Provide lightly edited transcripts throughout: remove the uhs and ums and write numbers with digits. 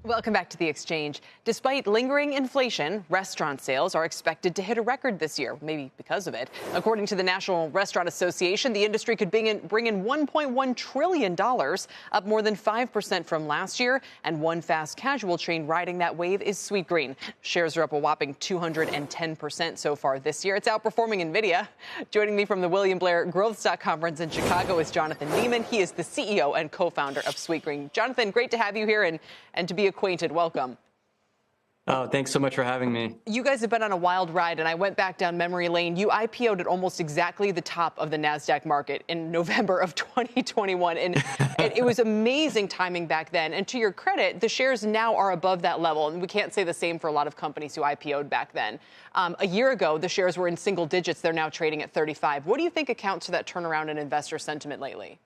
Welcome back to The Exchange. Despite lingering inflation, restaurant sales are expected to hit a record this year, maybe because of it. According to the National Restaurant Association, the industry could bring in $1.1 trillion, up more than 5% from last year. And one fast casual chain riding that wave is Sweetgreen. Shares are up a whopping 210% so far this year. It's outperforming NVIDIA. Joining me from the William Blair Growth Stock Conference in Chicago is Jonathan Neman. He is the CEO and co-founder of Sweetgreen. Jonathan, great to have you here and to be acquainted. Welcome. Oh, thanks so much for having me. You guys have been on a wild ride, and I went back down memory lane. You IPO'd at almost exactly the top of the NASDAQ market in November of 2021, and it was amazing timing back then. And to your credit, the shares now are above that level, and we can't say the same for a lot of companies who IPO'd back then. A year ago, the shares were in single digits. They're now trading at 35. What do you think accounts for that turnaround in investor sentiment lately?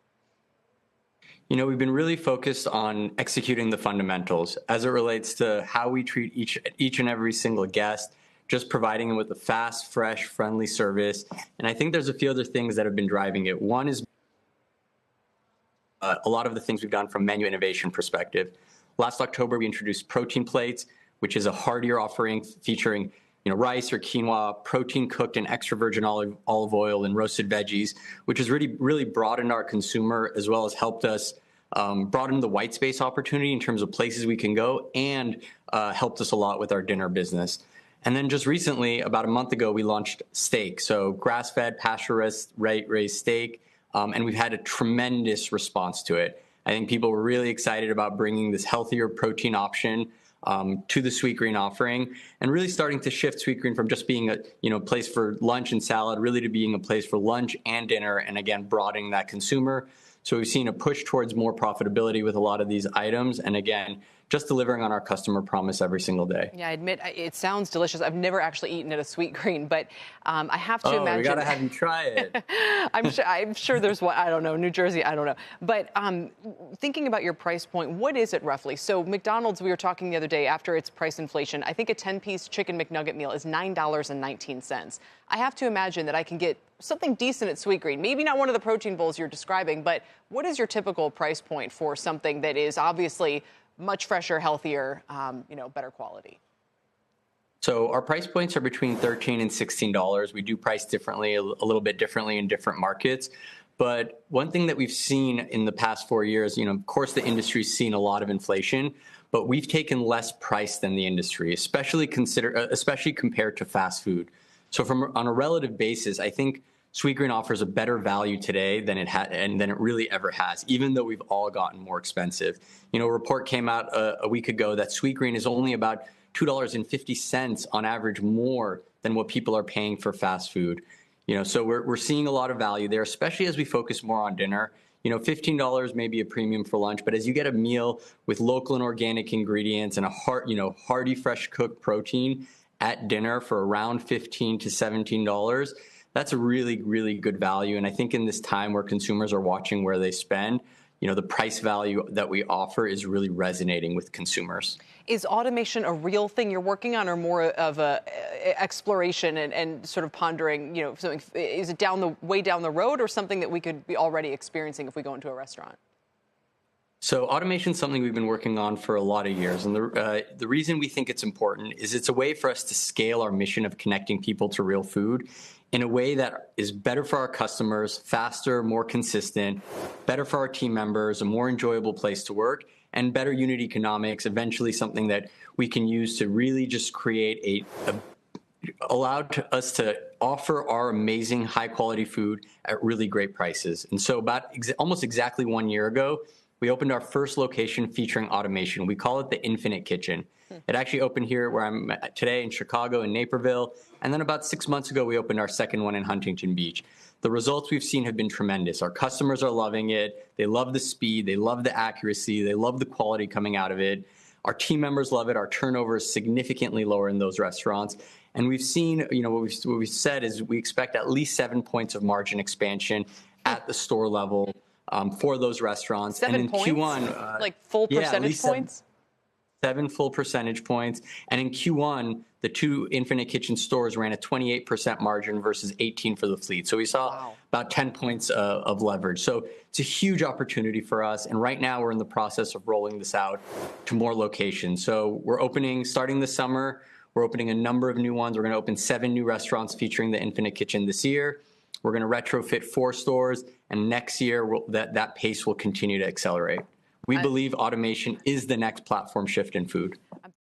You know, we've been really focused on executing the fundamentals as it relates to how we treat each and every single guest, just providing them with a fast, fresh, friendly service. And I think there's a few other things that have been driving it. One is a lot of the things we've done from menu innovation perspective. Last October, we introduced protein plates, which is a heartier offering featuring rice or quinoa, protein cooked in extra virgin olive oil and roasted veggies, which has really broadened our consumer as well as helped us broaden the white space opportunity in terms of places we can go and helped us a lot with our dinner business. And then just recently, about a month ago, we launched steak. So grass-fed, pasture-raised steak, and we've had a tremendous response to it. I think people were really excited about bringing this healthier protein option to the Sweetgreen offering, and really starting to shift Sweetgreen from just being a place for lunch and salad, really to being a place for lunch and dinner, and again, broadening that consumer. So we've seen a push towards more profitability with a lot of these items, and again, just delivering on our customer promise every single day. Yeah, I admit, it sounds delicious. I've never actually eaten at a Sweetgreen, but I have to imagine. We gotta have you try it. I'm sure there's one, I don't know, New Jersey, I don't know. But thinking about your price point, what is it roughly? So McDonald's, we were talking the other day, after its price inflation, I think a 10-piece chicken McNugget meal is $9.19. I have to imagine that I can get something decent at Sweetgreen. Maybe not one of the protein bowls you're describing, but what is your typical price point for something that is obviously much fresher, healthier, better quality? So our price points are between $13 and $16. We do price differently, a little bit differently in different markets. But one thing that we've seen in the past 4 years, of course, the industry's seen a lot of inflation, but we've taken less price than the industry, especially compared to fast food. So on a relative basis, I think Sweetgreen offers a better value today than it had and than it really ever has, even though we've all gotten more expensive. A report came out a week ago that Sweetgreen is only about $2.50 on average more than what people are paying for fast food. So we're seeing a lot of value there, especially as we focus more on dinner. $15 may be a premium for lunch, but as you get a meal with local and organic ingredients and a hearty, fresh cooked protein at dinner for around $15 to $17, that's a really, really good value. And I think in this time where consumers are watching where they spend, the price value that we offer is really resonating with consumers. Is automation a real thing you're working on, or more of a exploration and sort of pondering, something? Is it way down the road, or something that we could be already experiencing if we go into a restaurant? So automation is something we've been working on for a lot of years. And the reason we think it's important is it's a way for us to scale our mission of connecting people to real food in a way that is better for our customers, faster, more consistent, better for our team members, a more enjoyable place to work, and better unit economics, eventually something that we can use to really just create allowed us to offer our amazing high quality food at really great prices. And so about almost exactly 1 year ago, we opened our first location featuring automation. We call it the Infinite Kitchen. It actually opened here where I'm at today in Chicago in Naperville. And then about 6 months ago, we opened our second one in Huntington Beach. The results we've seen have been tremendous. Our customers are loving it. They love the speed. They love the accuracy. They love the quality coming out of it. Our team members love it. Our turnover is significantly lower in those restaurants. And we've seen, what we've said is we expect at least 7 points of margin expansion at the store level for those restaurants. 7 and in points? Q1, like full percentage points? 7 full percentage points. And in Q1, the 2 Infinite Kitchen stores ran a 28% margin versus 18 for the fleet. So we saw about 10 points of leverage. So it's a huge opportunity for us. And right now we're in the process of rolling this out to more locations. So we're opening, starting this summer, we're opening a number of new ones. We're going to open 7 new restaurants featuring the Infinite Kitchen this year. We're going to retrofit 4 stores, and next year that pace will continue to accelerate. We believe automation is the next platform shift in food.